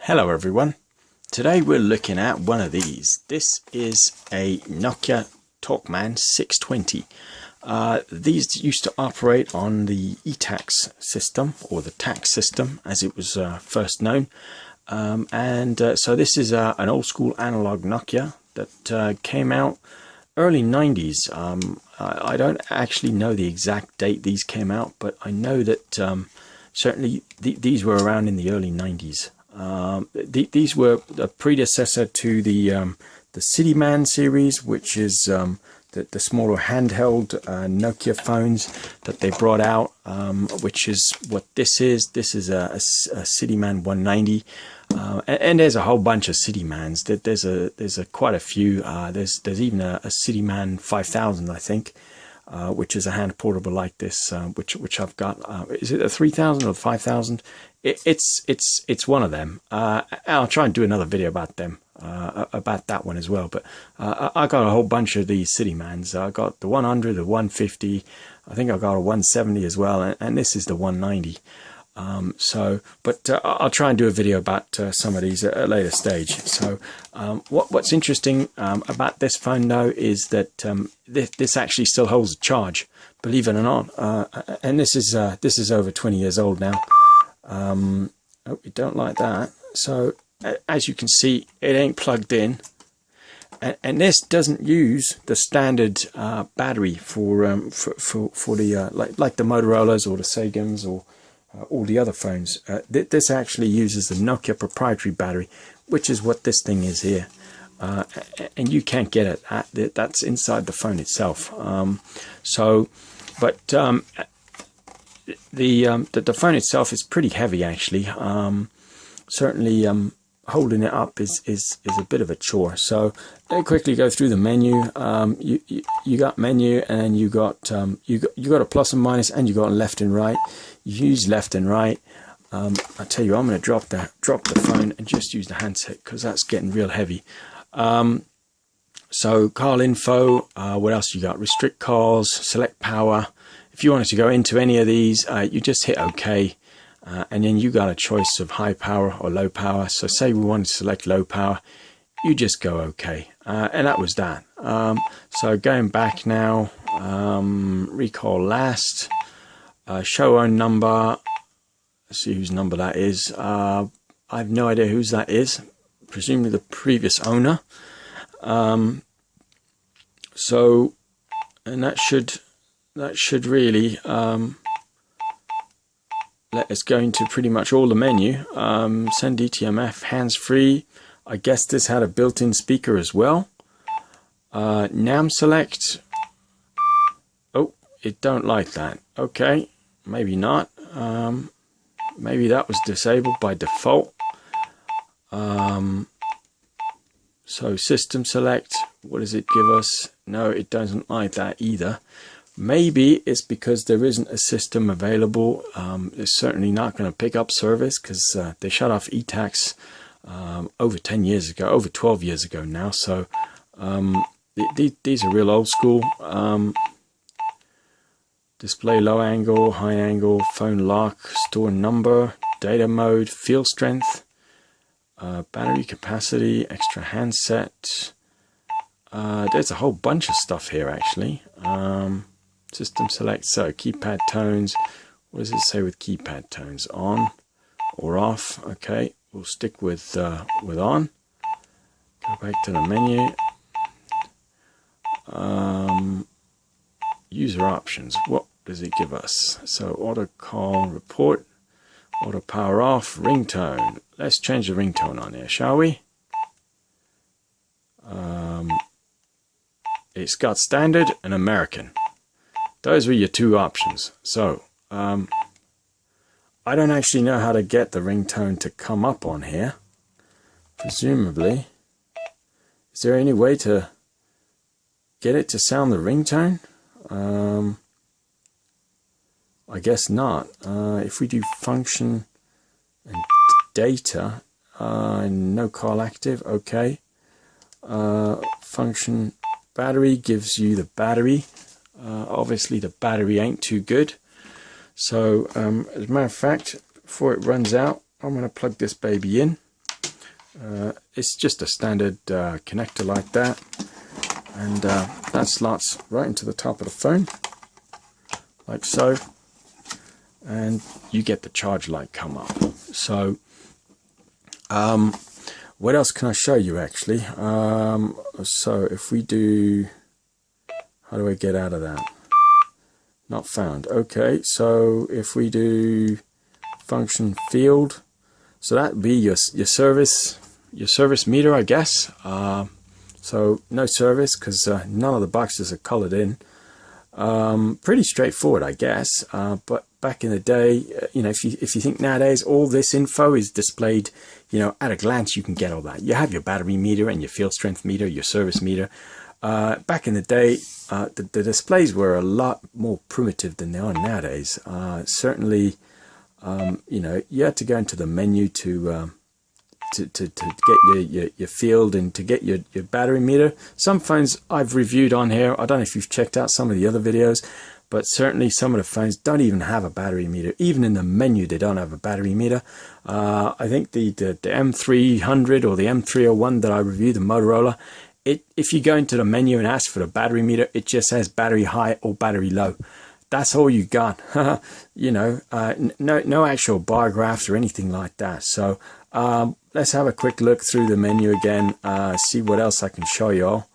Hello everyone. Today we're looking at one of these. This is a Nokia Talkman 620. These used to operate on the ETACS system, or the TACS system as it was first known. So this is an old school analog Nokia that came out early 90s. I don't actually know the exact date these came out, but I know that certainly these were around in the early 90s. These were a predecessor to the CityMan series, which is the smaller handheld Nokia phones that they brought out, which is what this is. This is a CityMan 190, and there's a whole bunch of CityMans. There's quite a few. There's even a CityMan 5000, I think. Which is a hand portable like this, which I've got. Is it a 3000 or 5000? It's one of them. I'll try and do another video about them, about that one as well. But I got a whole bunch of these CityMans. I got the 100, the 150. I think I got a 170 as well, and this is the 190. I'll try and do a video about some of these at a later stage. So what's interesting about this phone though is that this actually still holds a charge, believe it or not, and this is over 20 years old now. Oh, we don't like that. So as you can see, it ain't plugged in, and this doesn't use the standard battery for the like the Motorola's or the Sagams or all the other phones. This actually uses the Nokia proprietary battery, which is what this thing is here, and you can't get it. That's inside the phone itself. The phone itself is pretty heavy actually. Certainly holding it up is a bit of a chore. So let me quickly go through the menu. You got menu, and you got a plus and minus, and you got left and right. You use left and right. I tell you, I'm going to drop the phone and just use the handset because that's getting real heavy. So call info. What else you got? Restrict calls, select power. If you wanted to go into any of these, you just hit OK. And then you got a choice of high power or low power. So say we want to select low power, you just go OK. And that was that. So going back now, recall last, show own number. Let's see whose number that is. I have no idea whose that is. Presumably the previous owner. And that should really let us go into pretty much all the menu. Send DTMF, hands-free. I guess this had a built-in speaker as well. NAM select. Oh, it don't like that. Okay, maybe not. Maybe that was disabled by default. So system select. What does it give us? No, it doesn't like that either. Maybe it's because there isn't a system available. It's certainly not going to pick up service because they shut off ETACS over 10 years ago, over 12 years ago now. So these are real old school. Display low angle, high angle, phone lock, store number, data mode, field strength, battery capacity, extra handset. There's a whole bunch of stuff here actually. System select, so keypad tones. What does it say with keypad tones? On or off? Okay, we'll stick with on. Go back to the menu. User options. What does it give us? So auto call, report, auto power off, ringtone. Let's change the ringtone on there, shall we? It's got standard and American. Those were your two options. So I don't actually know how to get the ringtone to come up on here. Presumably, is there any way to get it to sound the ringtone? I guess not. If we do function and data, no call active, okay. Function battery gives you the battery. Obviously the battery ain't too good. So as a matter of fact, before it runs out, I'm going to plug this baby in. It's just a standard connector like that, and that slots right into the top of the phone like so, and you get the charge light come up. So what else can I show you actually? So if we do, how do I get out of that? Not found. Okay, so if we do function field, so that'd be your service meter, I guess. So no service because none of the boxes are colored in. Pretty straightforward, I guess. But back in the day, you know, if you think nowadays all this info is displayed, you know, at a glance, you can get all that. You have your battery meter and your field strength meter, your service meter. Back in the day, the displays were a lot more primitive than they are nowadays. Certainly, you know, you had to go into the menu to get your field and to get your battery meter. Some phones I've reviewed on here, I don't know if you've checked out some of the other videos, but certainly some of the phones don't even have a battery meter. Even in the menu, they don't have a battery meter. I think the M300 or the M301 that I reviewed, the Motorola, if you go into the menu and ask for the battery meter, it just says battery high or battery low. That's all you got. You know, no actual bar graphs or anything like that. So let's have a quick look through the menu again, see what else I can show y'all.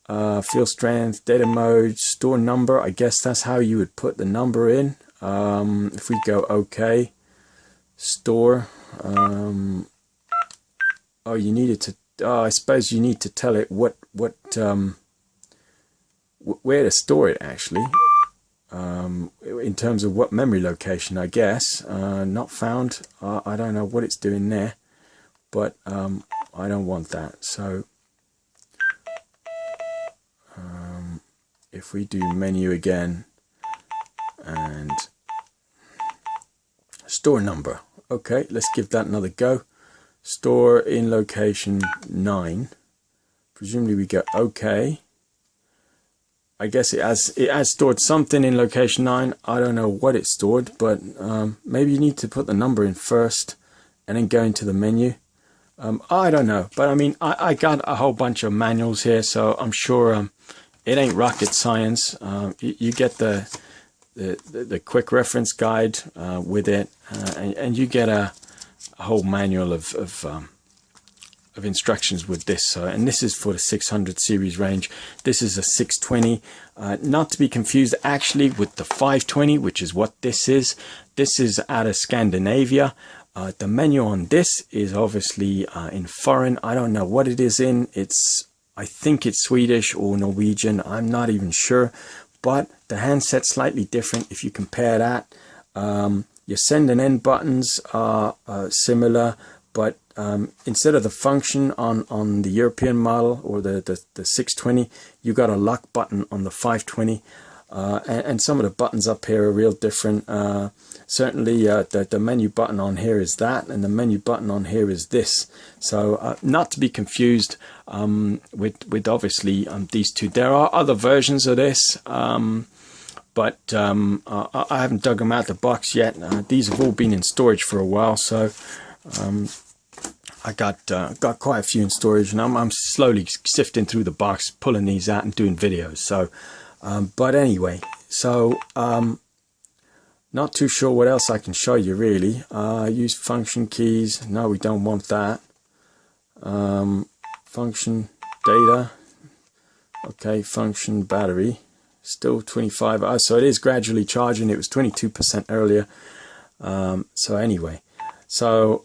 Field strength, data mode, store number. I guess that's how you would put the number in. If we go OK, store. Oh, you needed to. Oh, I suppose you need to tell it where to store it actually. In terms of what memory location, I guess. Not found. I don't know what it's doing there, but I don't want that. So if we do menu again and store number, okay, let's give that another go. Store in location 9. Presumably we go OK. I guess it has stored something in location 9. I don't know what it stored, but maybe you need to put the number in first and then go into the menu. I don't know, but I mean, I got a whole bunch of manuals here, so I'm sure it ain't rocket science. You get the quick reference guide with it, and you get a whole manual of instructions with this. And this is for the 600 series range. This is a 620, not to be confused actually with the 520, which is what this is. This is out of Scandinavia. The menu on this is obviously in foreign. I don't know what it is in. I think it's Swedish or Norwegian. I'm not even sure, but the handset's slightly different if you compare that. Your send and end buttons are similar, but instead of the function on the European model or the 620, you got a lock button on the 520, and some of the buttons up here are real different. Certainly the menu button on here is that, and the menu button on here is this. So not to be confused with obviously these two. There are other versions of this, but I haven't dug them out the box yet. These have all been in storage for a while, so I got quite a few in storage, and I'm slowly sifting through the box, pulling these out and doing videos. So, but anyway, so not too sure what else I can show you really. Use function keys. No, we don't want that. Function data. Okay, function battery. Still 25. Oh, so it is gradually charging. It was 22% earlier. So anyway, so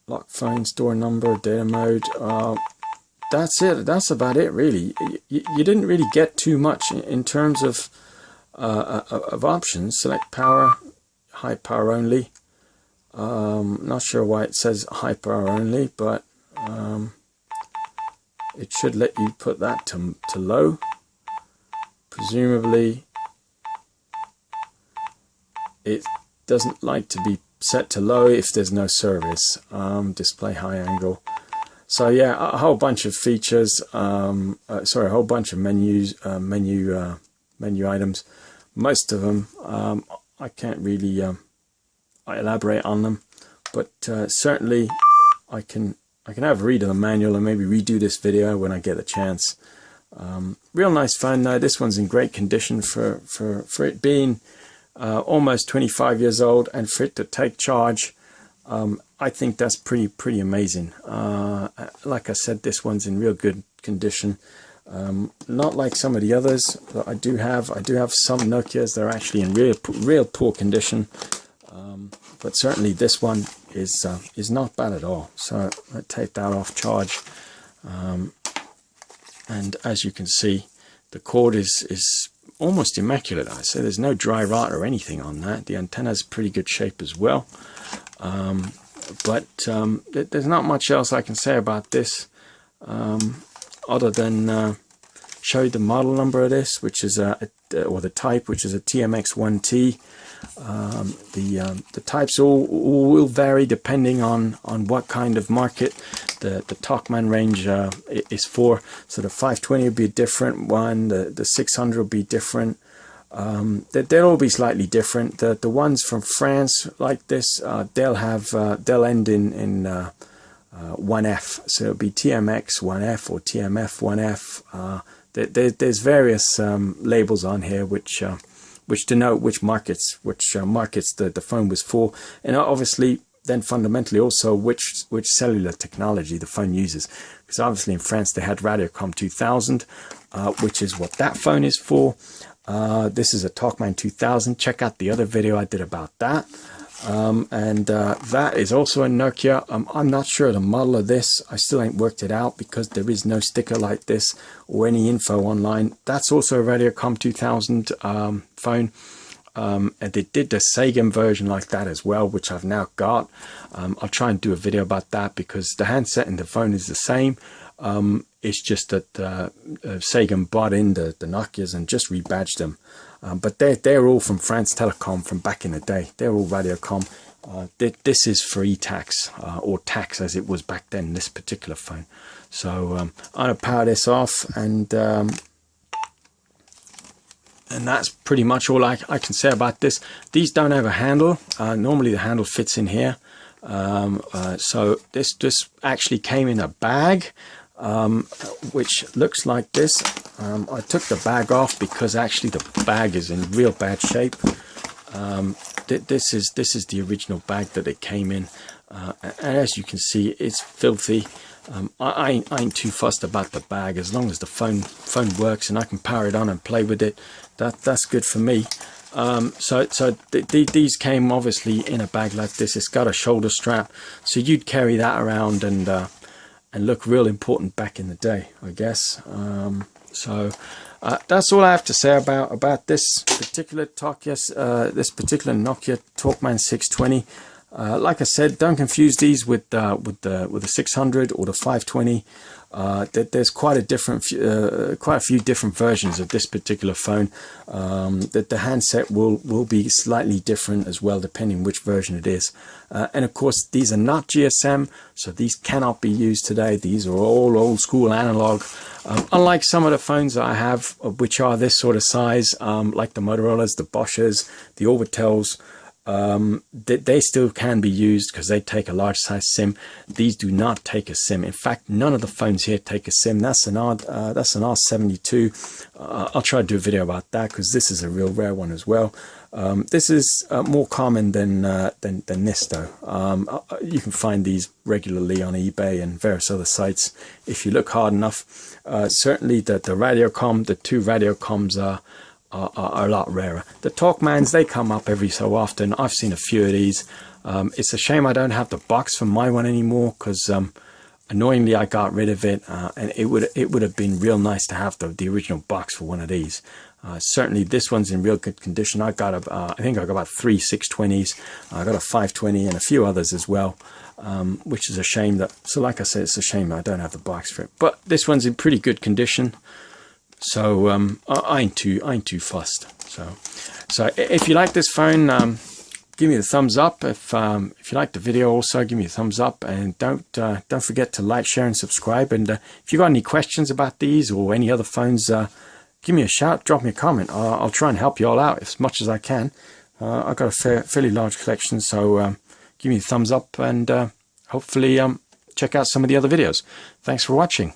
lock phone, store number, data mode. That's it. That's about it really. You didn't really get too much in terms of options. Select power, high power only. Not sure why it says high power only, but it should let you put that to low. Presumably it doesn't like to be set to low if there's no service. Display high angle. So yeah, a whole bunch of features. Sorry, a whole bunch of menus, menu items. Most of them I can't really elaborate on them, but certainly I can have a read of the manual and maybe redo this video when I get a chance. Real nice phone though. This one's in great condition for it being almost 25 years old, and for it to take charge. I think that's pretty amazing. Like I said, this one's in real good condition. Not like some of the others that I do have. I do have some Nokias that are actually in real poor condition, but certainly this one is not bad at all. So I take that off charge, and as you can see, the cord is almost immaculate. I say there's no dry rot or anything on that. The antenna's pretty good shape as well. But there's not much else I can say about this, other than show you the model number of this, which is or the type, which is a TMX-1T. The types all will vary depending on what kind of market the Talkman range is for. So the 520 will be a different one, the 600 will be different. They'll all be slightly different. The ones from France like this, they'll end in 1F, so it'll be TMX-1F or TMF-1F. There's various labels on here which denote which markets the phone was for, and obviously then fundamentally also which cellular technology the phone uses. Because obviously in France they had Radiocom 2000, which is what that phone is for. This is a Talkman 2000. Check out the other video I did about that. And that is also a Nokia. I'm not sure the model of this. I still ain't worked it out because there is no sticker like this or any info online. That's also a Radiocom 2000 phone. And they did the Sagan version like that as well, which I've now got. I'll try and do a video about that because the handset and the phone is the same. It's just that Sagan bought in the Nokias and just rebadged them. But they're all from France Telecom from back in the day. They're all Radiocom. This is for ETACS or TACS as it was back then, this particular phone. So I'm going to power this off, and that's pretty much all I can say about this. These don't have a handle. Normally the handle fits in here. So this actually came in a bag, which looks like this. I took the bag off because actually the bag is in real bad shape. This is the original bag that it came in, and as you can see, it's filthy. I ain't too fussed about the bag as long as the phone works and I can power it on and play with it. That's good for me. These came obviously in a bag like this. It's got a shoulder strap, so you'd carry that around and look real important back in the day, I guess. That's all I have to say about this particular this particular Nokia Talkman 620. Like I said, don't confuse these with the 600 or the 520. There's quite a few different versions of this particular phone. The handset will be slightly different as well, depending which version it is. And of course, these are not GSM, so these cannot be used today. These are all old school analog. Unlike some of the phones that I have, which are this sort of size, like the Motorola's, the Bosches, the Orbitels. They still can be used because they take a large size SIM. These do not take a SIM. In fact, none of the phones here take a SIM. That's an R72. I'll try to do a video about that because this is a real rare one as well. This is more common than this though. You can find these regularly on eBay and various other sites if you look hard enough. Certainly the Radiocom, the two Radiocoms are a lot rarer. The Talkmans, they come up every so often. I've seen a few of these. It's a shame I don't have the box for my one anymore because annoyingly I got rid of it, and it would have been real nice to have the original box for one of these. Certainly this one's in real good condition. I think I got about 3 620s. I got a 520 and a few others as well, which is a shame so like I said, it's a shame I don't have the box for it. But this one's in pretty good condition. So I ain't too fussed. So if you like this phone, give me the thumbs up. If you like the video, also give me a thumbs up, and don't forget to like, share, and subscribe. And if you've got any questions about these or any other phones, give me a shout, drop me a comment. I'll try and help you all out as much as I can. I've got a fairly large collection, so give me a thumbs up, and hopefully check out some of the other videos. Thanks for watching.